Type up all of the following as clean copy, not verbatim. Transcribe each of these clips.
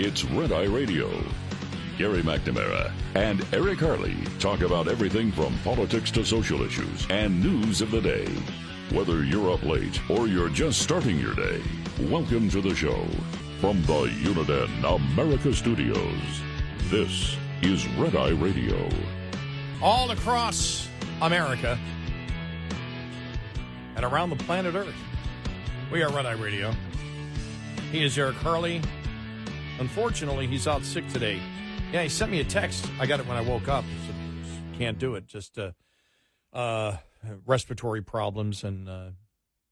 It's Red Eye Radio. Gary McNamara and Eric Harley talk about everything from politics to social issues and news of the day. Whether you're up late or you're just starting your day, welcome to the show. From the Uniden America Studios, this is Red Eye Radio. All across America and around the planet Earth, we are Red Eye Radio. He is Eric Harley. Unfortunately, he's out sick today. Yeah, he sent me a text. I got it when I woke up. He said, can't do it. Just respiratory problems, and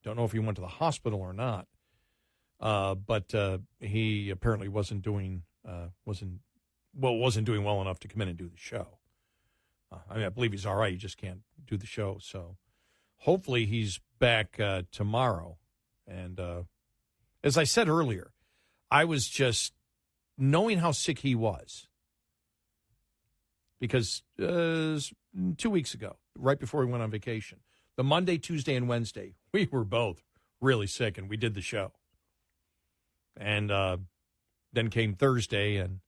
don't know if he went to the hospital or not. But he apparently wasn't doing well enough to come in and do the show. I believe he's all right. He just can't do the show. So hopefully he's back tomorrow. And as I said earlier, I was just knowing how sick he was. Because 2 weeks ago, right before we went on vacation, the Monday, Tuesday, and Wednesday, we were both really sick, and we did the show. And then came Thursday, and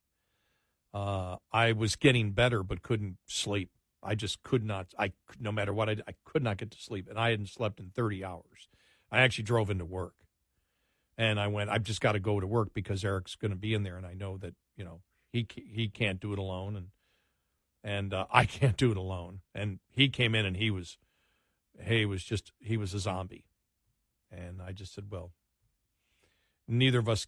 I was getting better but couldn't sleep. I just could not. No matter what I could not get to sleep, and I hadn't slept in 30 hours. I actually drove into work, and I went, I've just got to go to work because Eric's going to be in there, and I know that, he can't do it alone, and I can't do it alone. And he came in, and he was a zombie. And I just said, well, neither of us,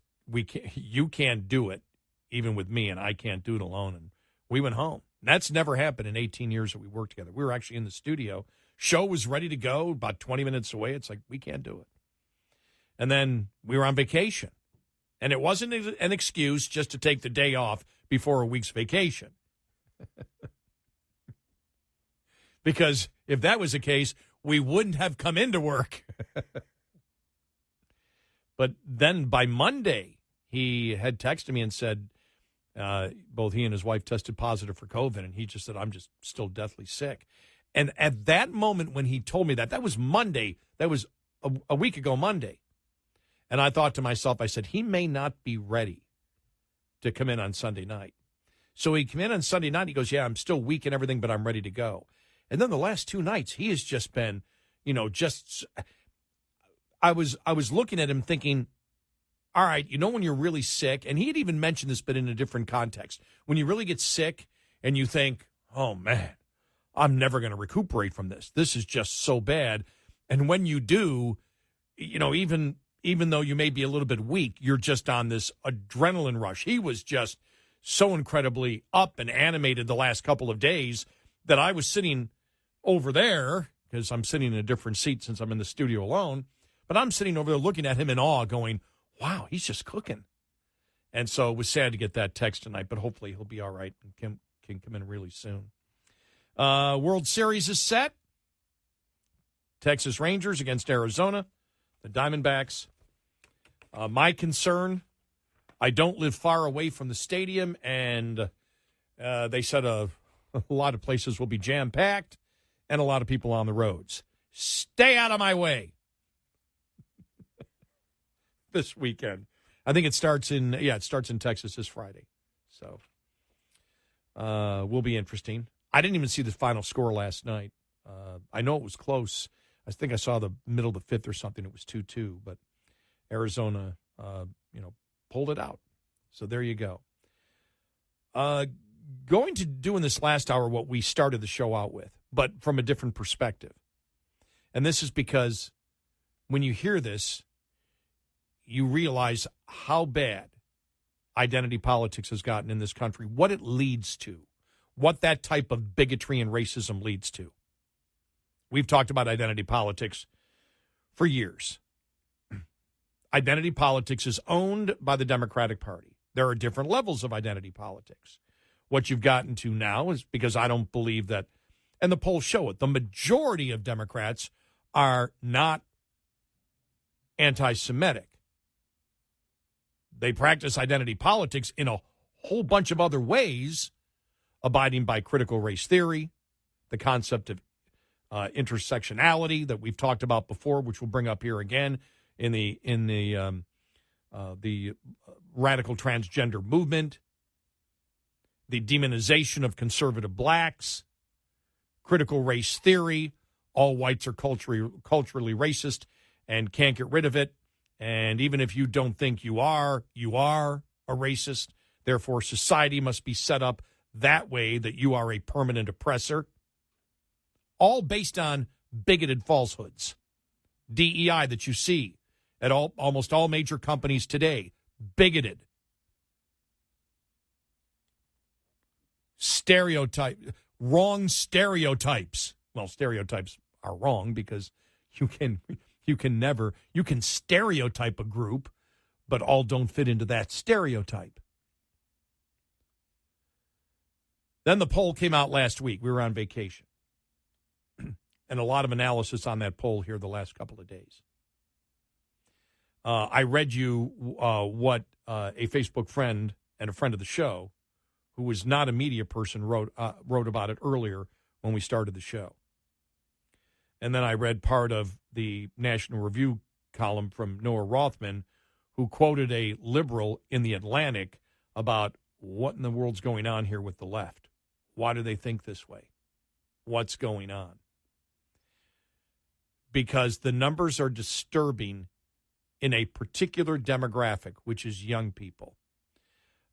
you can't do it, even with me, and I can't do it alone. And we went home. That's never happened in 18 years that we worked together. We were actually in the studio. Show was ready to go, about 20 minutes away. It's like, we can't do it. And then we were on vacation. And it wasn't an excuse just to take the day off before a week's vacation. Because if that was the case, we wouldn't have come into work. But then by Monday, he had texted me and said, both he and his wife tested positive for COVID, and he just said, I'm just still deathly sick. And at that moment when he told me that was Monday, that was a week ago Monday. And I thought to myself, I said, he may not be ready to come in on Sunday night. So he came in on Sunday night, he goes, yeah, I'm still weak and everything, but I'm ready to go. And then the last two nights, he has just been, I was looking at him thinking, all right, when you're really sick, and he had even mentioned this, but in a different context. When you really get sick and you think, oh, man, I'm never going to recuperate from this. This is just so bad. And when you do, even though you may be a little bit weak, you're just on this adrenaline rush. He was just so incredibly up and animated the last couple of days that I was sitting over there, because I'm sitting in a different seat since I'm in the studio alone, but I'm sitting over there looking at him in awe going, wow, he's just cooking. And so it was sad to get that text tonight, but hopefully he'll be all right and can come in really soon. World Series is set. Texas Rangers against Arizona, the Diamondbacks. My concern, I don't live far away from the stadium, and they said a lot of places will be jam-packed and a lot of people on the roads. Stay out of my way this weekend. I think it starts in Texas this Friday. So will be interesting. I didn't even see the final score last night. I know it was close. I think I saw the middle of the fifth or something. It was 2-2, but Arizona, pulled it out. So there you go. Going to do in this last hour what we started the show out with, but from a different perspective. And this is because when you hear this, you realize how bad identity politics has gotten in this country, what it leads to, what that type of bigotry and racism leads to. We've talked about identity politics for years. Identity politics is owned by the Democratic Party. There are different levels of identity politics. What you've gotten to now is, because I don't believe that, and the polls show it, the majority of Democrats are not anti-Semitic. They practice identity politics in a whole bunch of other ways, abiding by critical race theory, the concept of intersectionality that we've talked about before, which we'll bring up here again in the the radical transgender movement, the demonization of conservative blacks, critical race theory, all whites are culturally racist and can't get rid of it. And even if you don't think you are a racist. Therefore, society must be set up that way that you are a permanent oppressor. All based on bigoted falsehoods. DEI that you see at almost all major companies today. Bigoted. Wrong stereotypes. Well, stereotypes are wrong because you can stereotype a group, but all don't fit into that stereotype. Then the poll came out last week. We were on vacation. And a lot of analysis on that poll here the last couple of days. I read you what a Facebook friend and a friend of the show, who was not a media person, wrote about it earlier when we started the show. And then I read part of the National Review column from Noah Rothman, who quoted a liberal in The Atlantic about what in the world's going on here with the left. Why do they think this way? What's going on? Because the numbers are disturbing in a particular demographic, which is young people.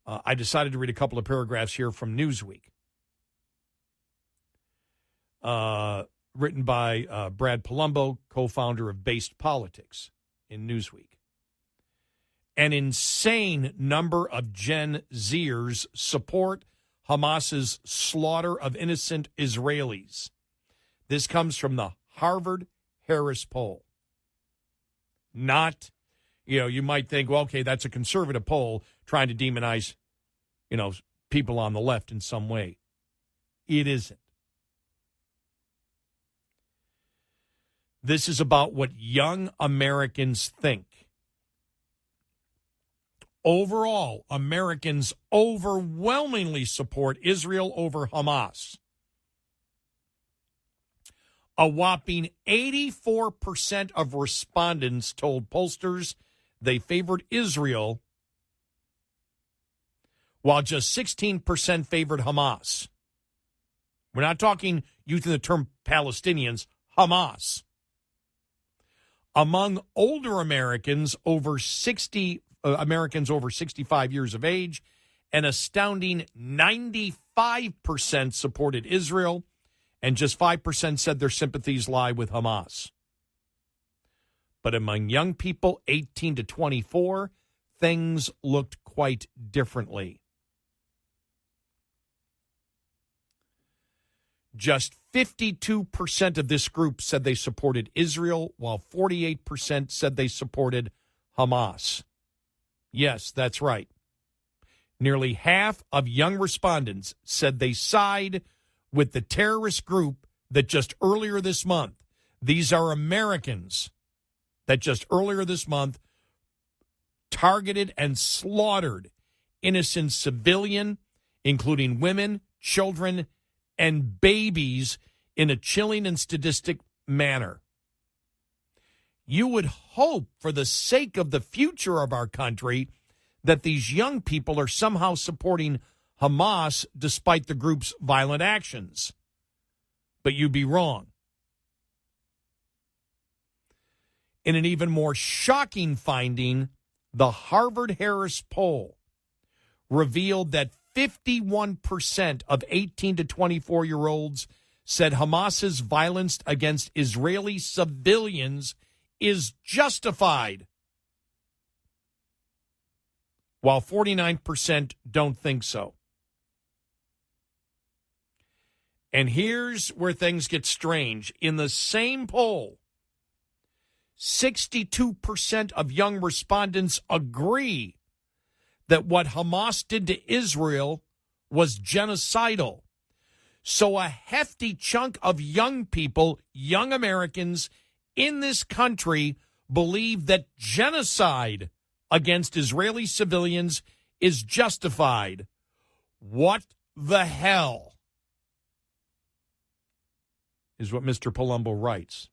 I decided to read a couple of paragraphs here from Newsweek, written by Brad Palumbo, co-founder of Based Politics in Newsweek. An insane number of Gen Zers support Hamas's slaughter of innocent Israelis. This comes from the Harvard-Harris poll. Not, you might think, well, okay, that's a conservative poll trying to demonize, people on the left in some way. It isn't. This is about what young Americans think. Overall, Americans overwhelmingly support Israel over Hamas. A whopping 84% of respondents told pollsters they favored Israel, while just 16% favored Hamas. We're not talking using the term Palestinians, Hamas. Among older Americans over 65 years of age, an astounding 95% supported Israel, and just 5% said their sympathies lie with Hamas. But among young people 18 to 24, things looked quite differently. Just 52% of this group said they supported Israel, while 48% said they supported Hamas. Yes, that's right. Nearly half of young respondents said they side with the terrorist group that just earlier this month, these are Americans that just earlier this month targeted and slaughtered innocent civilian, including women, children, and babies in a chilling and sadistic manner. You would hope, for the sake of the future of our country, that these young people are somehow supporting Hamas despite the group's violent actions. But you'd be wrong. In an even more shocking finding, the Harvard-Harris poll revealed that 51% of 18 to 24-year-olds said Hamas's violence against Israeli civilians is justified, while 49% don't think so. And here's where things get strange. In the same poll, 62% of young respondents agree that what Hamas did to Israel was genocidal. So a hefty chunk of young people, young Americans in this country, believe that genocide against Israeli civilians is justified. What the hell? Is what Mr. Palumbo writes.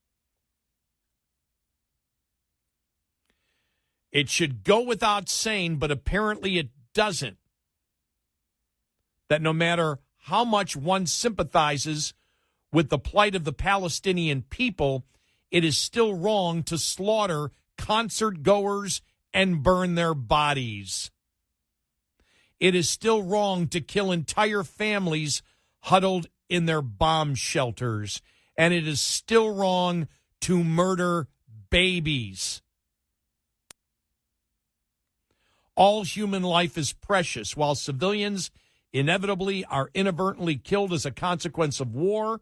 It should go without saying, but apparently it doesn't, that no matter how much one sympathizes with the plight of the Palestinian people, it is still wrong to slaughter concert goers and burn their bodies. It is still wrong to kill entire families huddled in their bomb shelters. And it is still wrong to murder babies. All human life is precious, while civilians inevitably are inadvertently killed as a consequence of war.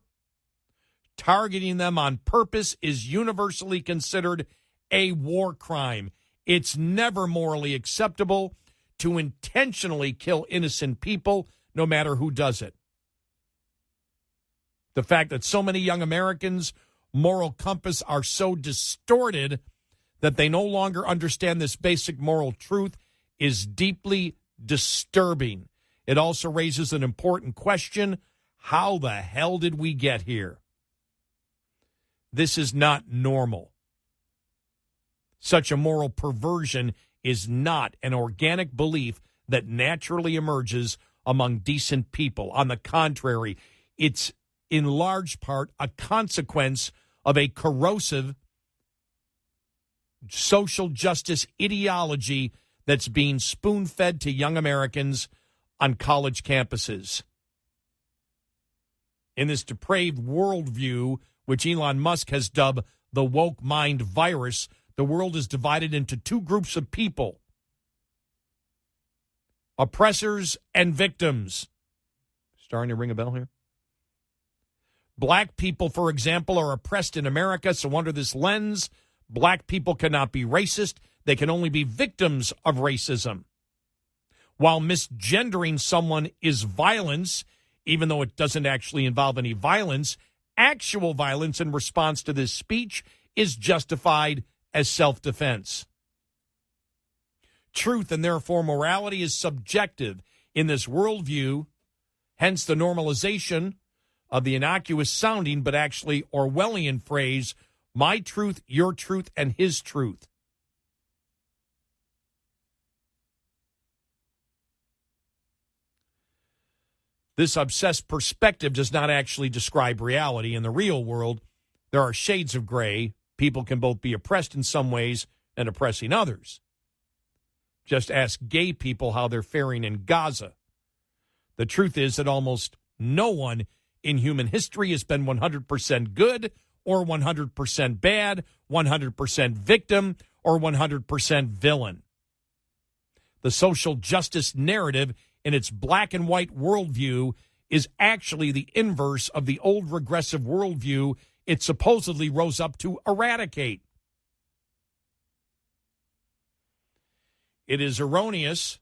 Targeting them on purpose is universally considered a war crime. It's never morally acceptable to intentionally kill innocent people, no matter who does it. The fact that so many young Americans' moral compass are so distorted that they no longer understand this basic moral truth is deeply disturbing. It also raises an important question: how the hell did we get here? This is not normal. Such a moral perversion is not an organic belief that naturally emerges among decent people. On the contrary, it's in large part a consequence of a corrosive social justice ideology that's being spoon-fed to young Americans on college campuses. In this depraved worldview, which Elon Musk has dubbed the woke mind virus, the world is divided into two groups of people: oppressors and victims. Starting to ring a bell here? Black people, for example, are oppressed in America, so under this lens, black people cannot be racist. They can only be victims of racism. While misgendering someone is violence, even though it doesn't actually involve any violence, actual violence in response to this speech is justified as self-defense. Truth, and therefore morality, is subjective in this worldview, hence the normalization of the innocuous sounding but actually Orwellian phrase, my truth, your truth, and his truth. This obsessed perspective does not actually describe reality. In the real world, there are shades of gray. People can both be oppressed in some ways and oppressing others. Just ask gay people how they're faring in Gaza. The truth is that almost no one in human history has been 100% good or 100% bad, 100% victim or 100% villain. The social justice narrative in its black and white worldview is actually the inverse of the old regressive worldview it supposedly rose up to eradicate. It is erroneous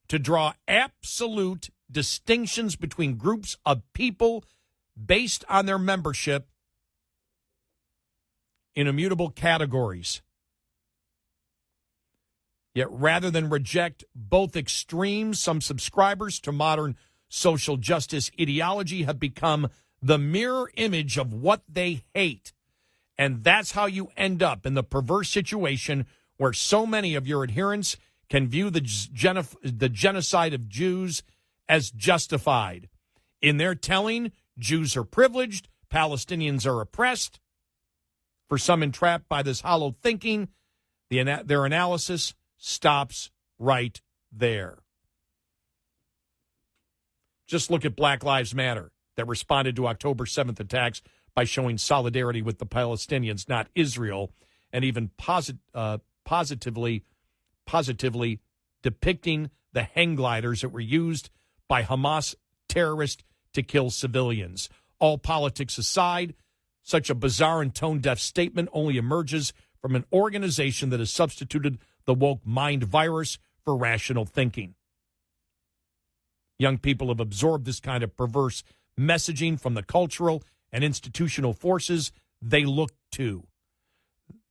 to draw absolute distinctions between groups of people based on their membership in immutable categories. Yet rather than reject both extremes, some subscribers to modern social justice ideology have become the mirror image of what they hate. And that's how you end up in the perverse situation where so many of your adherents can view the genocide of Jews as justified. In their telling, Jews are privileged, Palestinians are oppressed. For some entrapped by this hollow thinking, their analysis stops right there. Just look at Black Lives Matter, that responded to October 7th attacks by showing solidarity with the Palestinians, not Israel, and even positively depicting the hang gliders that were used by Hamas terrorists to kill civilians. All politics aside, such a bizarre and tone-deaf statement only emerges from an organization that has substituted the woke mind virus for rational thinking. Young people have absorbed this kind of perverse messaging from the cultural and institutional forces they look to.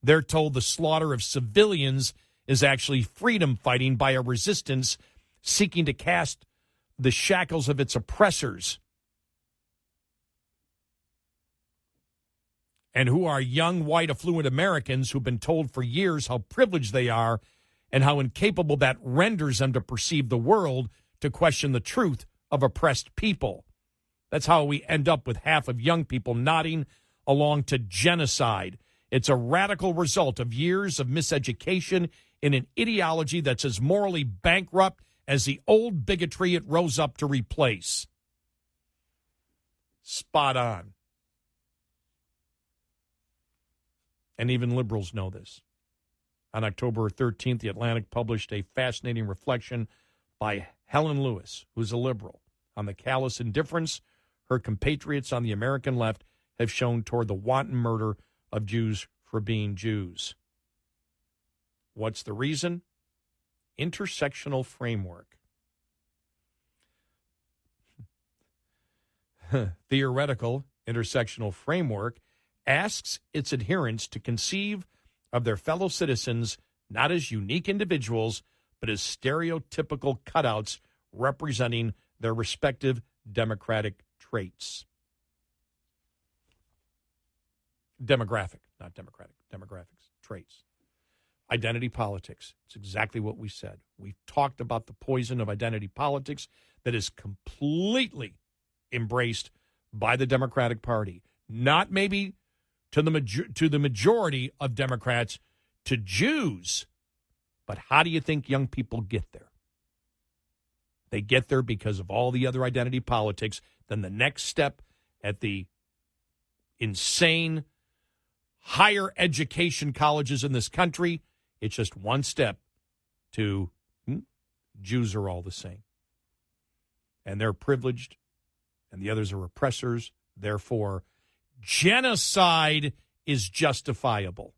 They're told the slaughter of civilians is actually freedom fighting by a resistance seeking to cast the shackles of its oppressors. and who are young, white, affluent Americans who've been told for years how privileged they are and how incapable that renders them to perceive the world, to question the truth of oppressed people. That's how we end up with half of young people nodding along to genocide. It's a radical result of years of miseducation in an ideology that's as morally bankrupt as the old bigotry it rose up to replace. Spot on. And even liberals know this. On October 13th, The Atlantic published a fascinating reflection by Helen Lewis, who's a liberal, on the callous indifference her compatriots on the American left have shown toward the wanton murder of Jews for being Jews. What's the reason? Intersectional framework. Theoretical intersectional framework asks its adherents to conceive of their fellow citizens not as unique individuals, but as stereotypical cutouts representing their respective democratic traits. Demographic, not democratic, demographics, traits. Identity politics. It's exactly what we said. We've talked about the poison of identity politics that is completely embraced by the Democratic Party. Not maybe to the majority of Democrats, to Jews. But how do you think young people get there? They get there because of all the other identity politics. Then the next step at the insane higher education colleges in this country, it's just one step to Jews are all the same. And they're privileged, and the others are oppressors. Therefore, genocide is justifiable.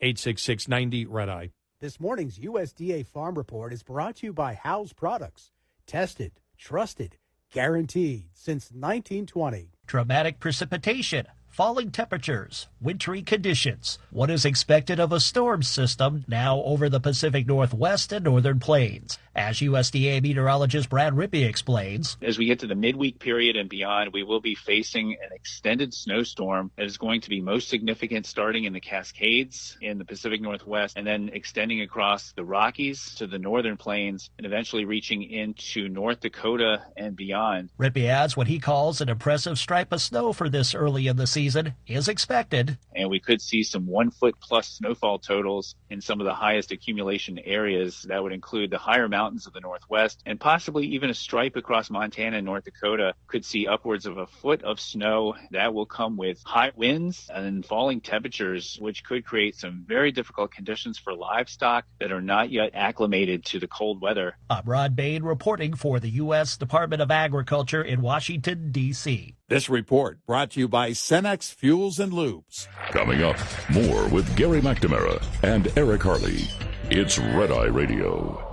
866-90 Red Eye. This morning's USDA Farm Report is brought to you by Howes Products. Tested, trusted, guaranteed since 1920. Dramatic precipitation, falling temperatures, wintry conditions. What is expected of a storm system now over the Pacific Northwest and Northern Plains? As USDA meteorologist Brad Rippey explains, as we get to the midweek period and beyond, we will be facing an extended snowstorm that is going to be most significant starting in the Cascades in the Pacific Northwest and then extending across the Rockies to the Northern Plains and eventually reaching into North Dakota and beyond. Rippey adds what he calls an impressive stripe of snow for this early in the season is expected. And we could see some 1 foot plus snowfall totals in some of the highest accumulation areas. That would include the higher mountains of the Northwest, and possibly even a stripe across Montana and North Dakota could see upwards of 1 foot of snow. That will come with high winds and falling temperatures, which could create some very difficult conditions for livestock that are not yet acclimated to the cold weather. I'm Rod Bain reporting for the U.S. Department of Agriculture in Washington, D.C. This report brought to you by Cenex Fuels and Lubes. Coming up, more with Gary McNamara and Eric Harley. It's Red Eye Radio.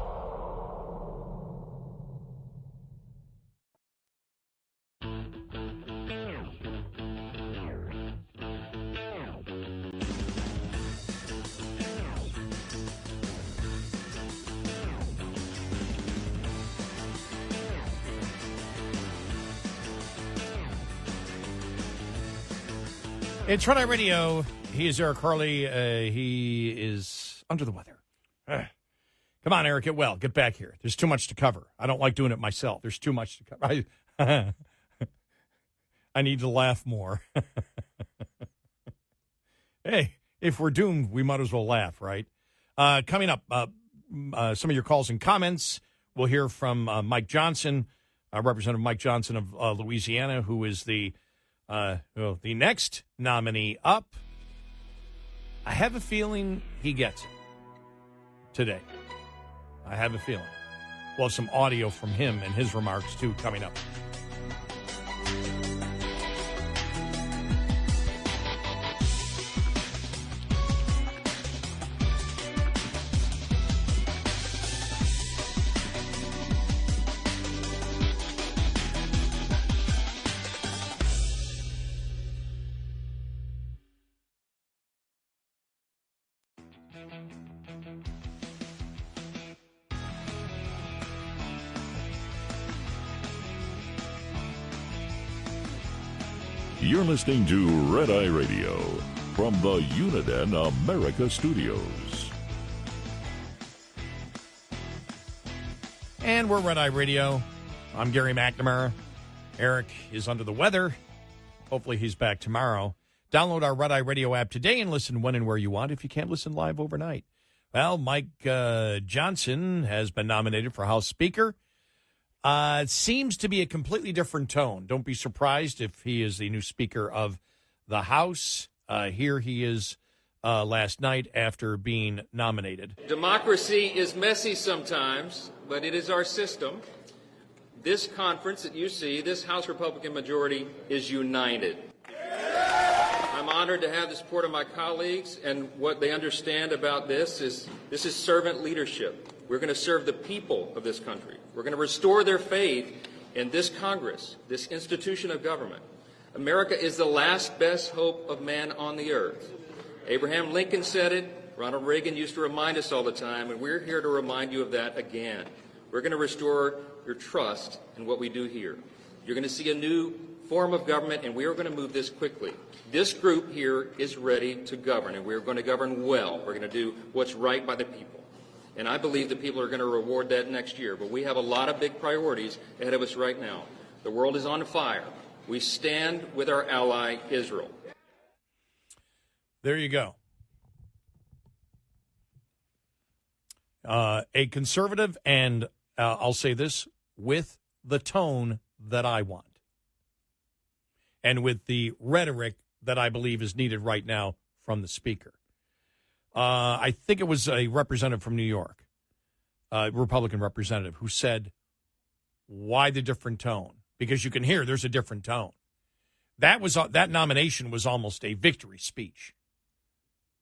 It's Red Eye Radio. He is Eric Harley. He is under the weather. Come on, Eric, get well. Get back here. There's too much to cover. I don't like doing it myself. There's too much to cover. I need to laugh more. Hey, if we're doomed, we might as well laugh, right? Coming up, some of your calls and comments. We'll hear from Mike Johnson, Representative Mike Johnson of Louisiana, who is the next nominee up. I have a feeling he gets it today. I have a feeling. We'll have some audio from him and his remarks, too, coming up. You're listening to Red Eye Radio from the Uniden America Studios. And we're Red Eye Radio. I'm Gary McNamara. Eric is under the weather. Hopefully he's back tomorrow. Download our Red Eye Radio app today and listen when and where you want if you can't listen live overnight. Well, Mike Johnson has been nominated for House Speaker. It seems to be a completely different tone. Don't be surprised if he is the new Speaker of the House. Here he is last night after being nominated. Democracy is messy sometimes, but it is our system. This conference that you see, this House Republican majority, is united. I'm honored to have the support of my colleagues, and what they understand about this is servant leadership. We're going to serve the people of this country. We're going to restore their faith in this Congress, this institution of government. America is the last best hope of man on the earth. Abraham Lincoln said it. Ronald Reagan used to remind us all the time, and we're here to remind you of that again. We're going to restore your trust in what we do here. You're going to see a new form of government, and we are going to move this quickly. This group here is ready to govern, and we're going to govern well. We're going to do what's right by the people. And I believe the people are going to reward that next year. But we have a lot of big priorities ahead of us right now. The world is on fire. We stand with our ally, Israel. There you go. A conservative, and I'll say this, with the tone that I want. And with the rhetoric that I believe is needed right now from the Speaker. I think it was a representative from New York, a Republican representative, who said, why the different tone? Because you can hear there's a different tone. That nomination was almost a victory speech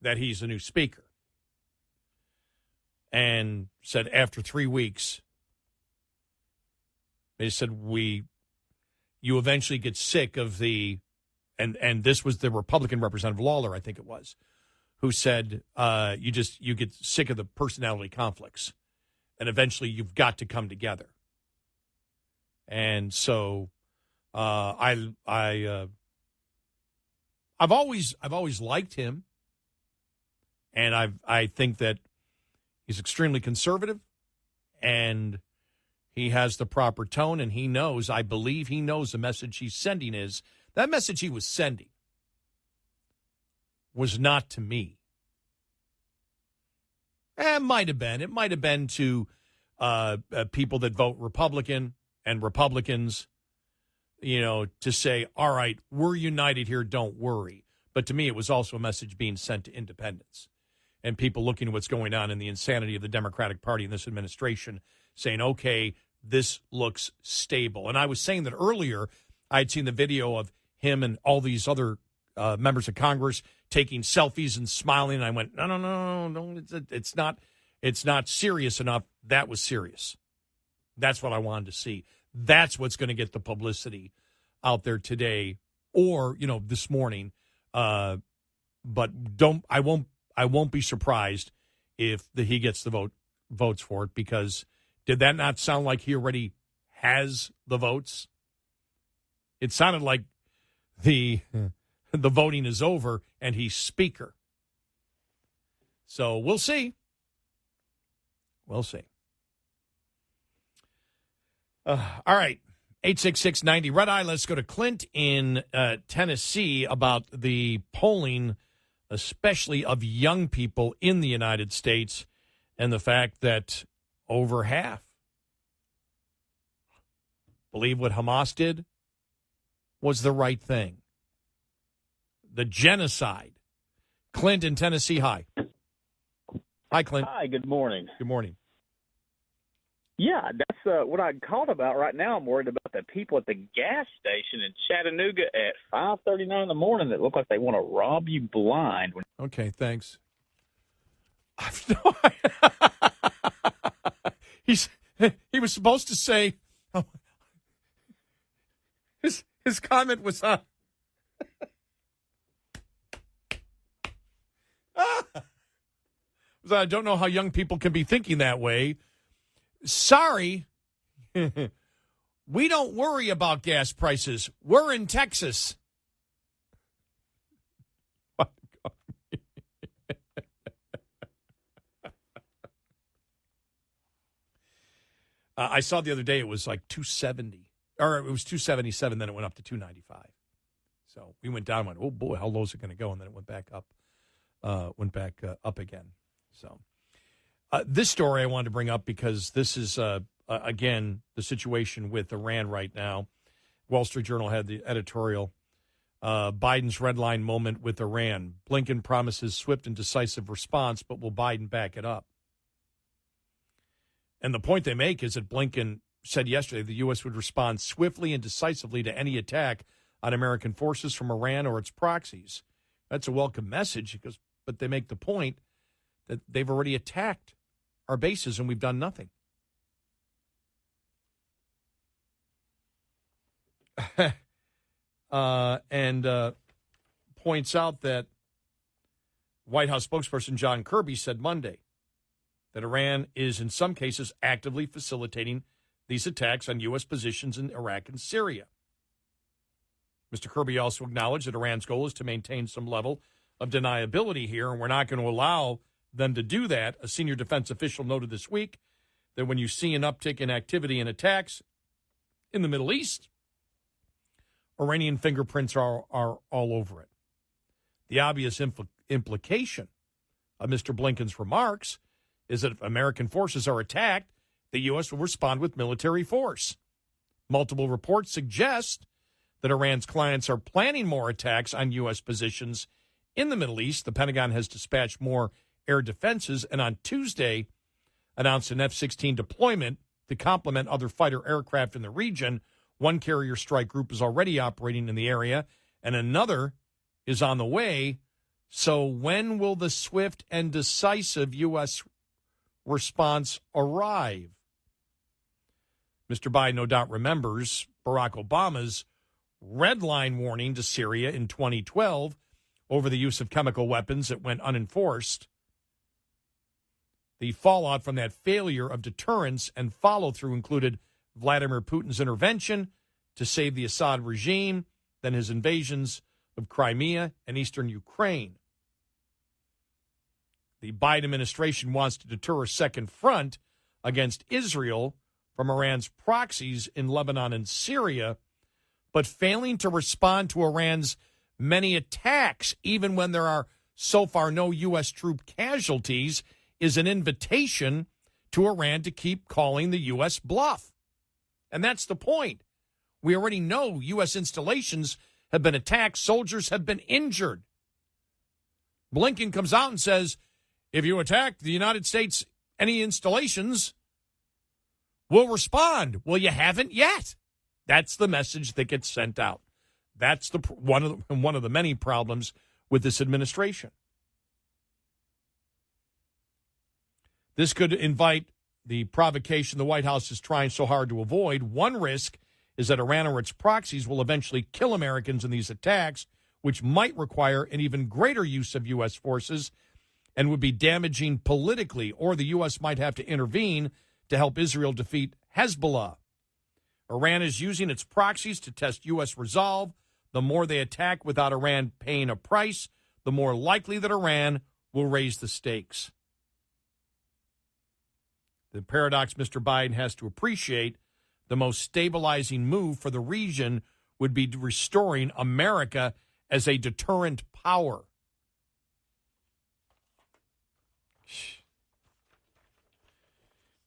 that he's the new Speaker. And said after 3 weeks, they said, you eventually get sick of the, and this was the Republican Representative Lawler, I think it was, who said, you get sick of the personality conflicts, and eventually you've got to come together. And so, I've always liked him, and I think that he's extremely conservative, and he has the proper tone, and I believe he knows the message he's sending is, that message he was sending was not to me. It might have been. It might have been to people that vote Republican and Republicans, to say, all right, we're united here, don't worry. But to me, it was also a message being sent to independents and people looking at what's going on in the insanity of the Democratic Party and this administration, saying, okay, this looks stable. And I was saying that earlier, I had seen the video of him and all these other members of Congress taking selfies and smiling. And I went, no, it's not serious enough. That was serious. That's what I wanted to see. That's what's going to get the publicity out there today or, this morning. But I won't be surprised if he gets the votes for it, because did that not sound like he already has the votes? It sounded like the voting is over and he's Speaker. So we'll see. We'll see. All right. 866-90 Red Eye. Let's go to Clint in Tennessee about the polling, especially of young people in the United States, and the fact that over half believe what Hamas did was the right thing. The genocide. Clint in Tennessee, hi. Hi, Clint. Hi, good morning. Good morning. Yeah, that's what I called about right now. I'm worried about the people at the gas station in Chattanooga at 5:39 in the morning that look like they want to rob you blind. Okay, thanks. I've no idea. He was supposed to say, his comment was I don't know how young people can be thinking that way. Sorry, we don't worry about gas prices. We're in Texas. I saw the other day it was like 270, or it was 277, then it went up to 295. So we went down and went, oh, boy, how low is it going to go? And then it went back up, up again. So this story I wanted to bring up because this is, again, the situation with Iran right now. Wall Street Journal had the editorial, Biden's red line moment with Iran. Blinken promises swift and decisive response, but will Biden back it up? And the point they make is that Blinken said yesterday the U.S. would respond swiftly and decisively to any attack on American forces from Iran or its proxies. That's a welcome message, because, but they make the point that they've already attacked our bases and we've done nothing. And points out that White House spokesperson John Kirby said Monday that Iran is in some cases actively facilitating these attacks on U.S. positions in Iraq and Syria. Mr. Kirby also acknowledged that Iran's goal is to maintain some level of deniability here, and we're not going to allow them to do that. A senior defense official noted this week that when you see an uptick in activity and attacks in the Middle East, Iranian fingerprints are all over it. The obvious implication of Mr. Blinken's remarks is that if American forces are attacked, the U.S. will respond with military force. Multiple reports suggest that Iran's clients are planning more attacks on U.S. positions in the Middle East. The Pentagon has dispatched more air defenses and on Tuesday announced an F-16 deployment to complement other fighter aircraft in the region. One carrier strike group is already operating in the area, and another is on the way. So when will the swift and decisive U.S. response arrive? Mr. Biden no doubt remembers Barack Obama's red line warning to Syria in 2012 over the use of chemical weapons that went unenforced. The fallout from that failure of deterrence and follow-through included Vladimir Putin's intervention to save the Assad regime, then his invasions of Crimea and eastern Ukraine. The Biden administration wants to deter a second front against Israel from Iran's proxies in Lebanon and Syria, but failing to respond to Iran's many attacks, even when there are so far no U.S. troop casualties, is an invitation to Iran to keep calling the U.S. bluff. And that's the point. We already know U.S. installations have been attacked. Soldiers have been injured. Blinken comes out and says, if you attack the United States, any installations, we'll respond. Well, you haven't yet. That's the message that gets sent out. That's the one of the many problems with this administration. This could invite the provocation the White House is trying so hard to avoid. One risk is that Iran or its proxies will eventually kill Americans in these attacks, which might require an even greater use of U.S. forces and would be damaging politically, or the U.S. might have to intervene to help Israel defeat Hezbollah. Iran is using its proxies to test U.S. resolve. The more they attack without Iran paying a price, the more likely that Iran will raise the stakes. The paradox Mr. Biden has to appreciate, the most stabilizing move for the region would be restoring America as a deterrent power.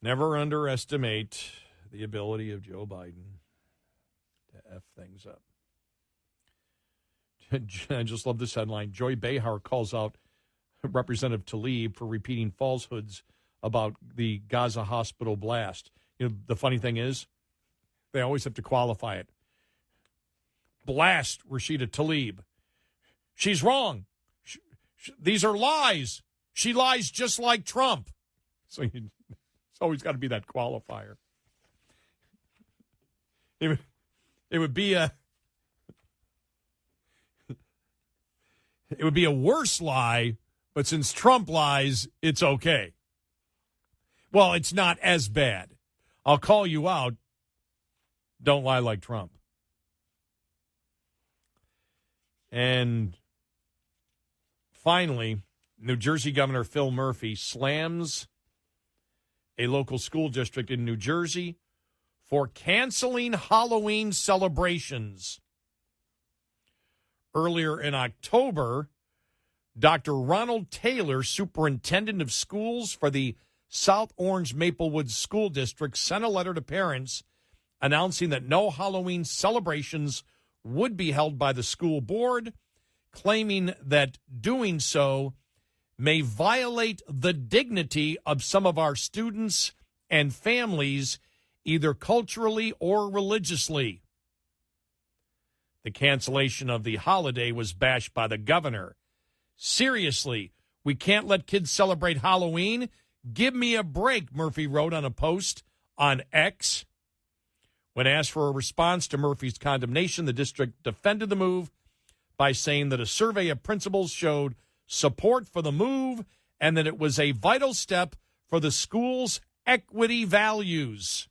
Never underestimate the ability of Joe Biden to F things up. I just love this headline. Joy Behar calls out Representative Tlaib for repeating falsehoods about the Gaza hospital blast. You know, the funny thing is, they always have to qualify it. Blast Rashida Tlaib. She's wrong. These are lies. She lies just like Trump. So it's always got to be that qualifier. It would be a worse lie, but since Trump lies, it's okay. Well, it's not as bad. I'll call you out. Don't lie like Trump. And finally, New Jersey Governor Phil Murphy slams a local school district in New Jersey, for canceling Halloween celebrations. Earlier in October, Dr. Ronald Taylor, superintendent of schools for the South Orange Maplewood School District, sent a letter to parents announcing that no Halloween celebrations would be held by the school board, claiming that doing so may violate the dignity of some of our students and families, either culturally or religiously. The cancellation of the holiday was bashed by the governor. Seriously, we can't let kids celebrate Halloween? Give me a break, Murphy wrote on a post on X. When asked for a response to Murphy's condemnation, the district defended the move by saying that a survey of principals showed support for the move and that it was a vital step for the school's equity values.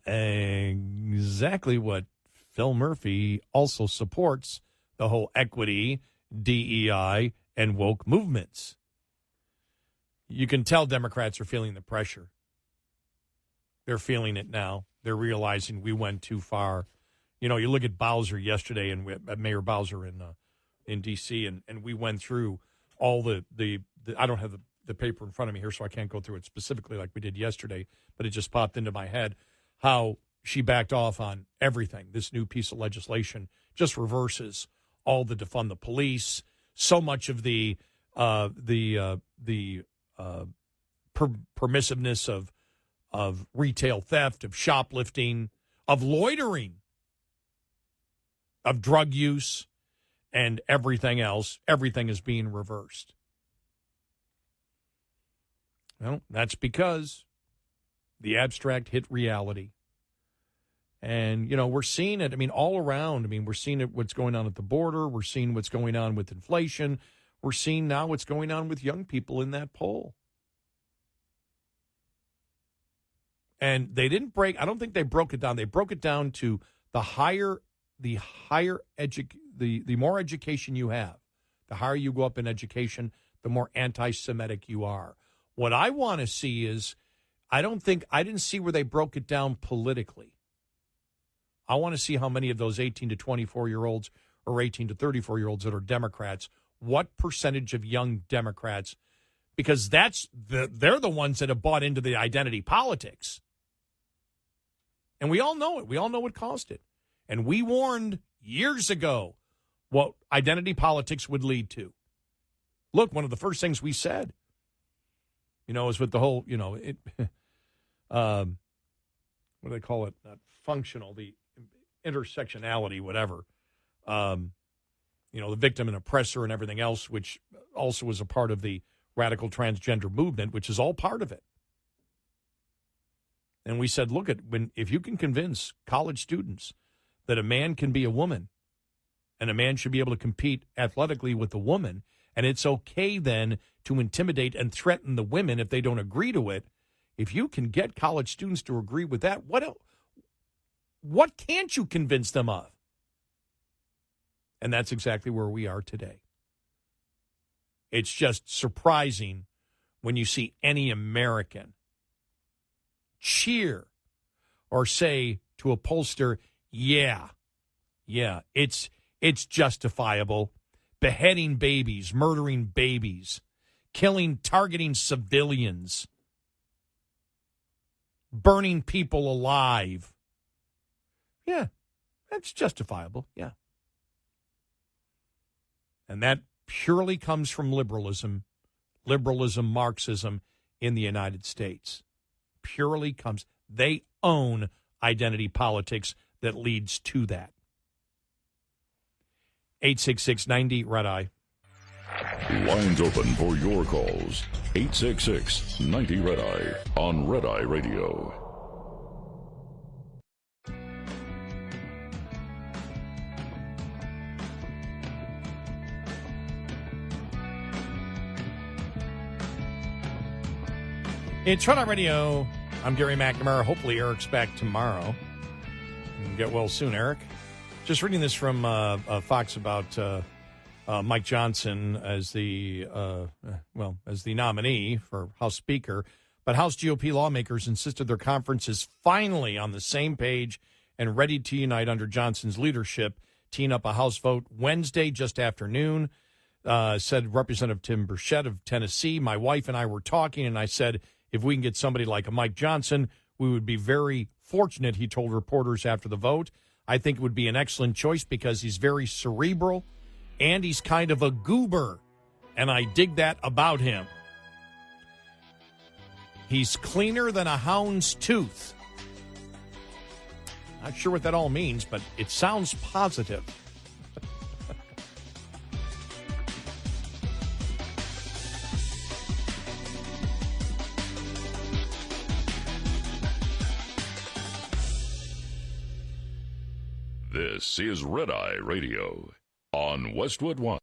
Exactly what Phil Murphy also supports, the whole equity, DEI, and woke movements. You can tell Democrats are feeling the pressure. They're feeling it now. They're realizing we went too far. You know, you look at Bowser yesterday, and Mayor Bowser in D.C., and we went through all the I don't have the paper in front of me here, so I can't go through it specifically like we did yesterday, but it just popped into my head how she backed off on everything. This new piece of legislation just reverses all the defund the police, so much of the permissiveness of retail theft, of shoplifting, of loitering, of drug use, and everything else. Everything is being reversed. Well, that's because the abstract hit reality. And, you know, we're seeing it, I mean, all around. I mean, we're seeing it, what's going on at the border. We're seeing what's going on with inflation. We're seeing now what's going on with young people in that poll. And they didn't I don't think they broke it down. They broke it down to the more education you have, the higher you go up in education, the more anti-Semitic you are. What I want to see is, I didn't see where they broke it down politically. I want to see how many of those 18 to 24-year-olds or 18 to 34-year-olds that are Democrats, what percentage of young Democrats, because they're the ones that have bought into the identity politics. And we all know it. We all know what caused it. And we warned years ago what identity politics would lead to. Look, one of the first things we said, you know, is with the whole, you know, what do they call it? Not functional, the intersectionality, whatever. You know, the victim and oppressor and everything else, which also was a part of the radical transgender movement, which is all part of it. And we said, look, if you can convince college students that a man can be a woman and a man should be able to compete athletically with a woman, and it's okay then to intimidate and threaten the women if they don't agree to it, if you can get college students to agree with that, what can't you convince them of? And that's exactly where we are today. It's just surprising when you see any American cheer or say to a pollster, yeah, it's justifiable. Beheading babies, murdering babies, targeting civilians, burning people alive. Yeah, that's justifiable, yeah. And that purely comes from liberalism, Marxism in the United States. Purely comes. They own identity politics that leads to that. 866-90 Red Eye. Lines open for your calls. 866-90 Red Eye on Red Eye Radio. It's Red Eye Radio. I'm Gary McNamara. Hopefully Eric's back tomorrow. And get well soon, Eric. Just reading this from Fox about Mike Johnson as the nominee for House Speaker. But House GOP lawmakers insisted their conference is finally on the same page and ready to unite under Johnson's leadership, teeing up a House vote Wednesday just after noon. Said Representative Tim Burchett of Tennessee, my wife and I were talking, and I said, if we can get somebody like a Mike Johnson, we would be very fortunate, he told reporters after the vote. I think it would be an excellent choice because he's very cerebral, and he's kind of a goober, and I dig that about him. He's cleaner than a hound's tooth. Not sure what that all means, but it sounds positive. This is Red Eye Radio on Westwood One.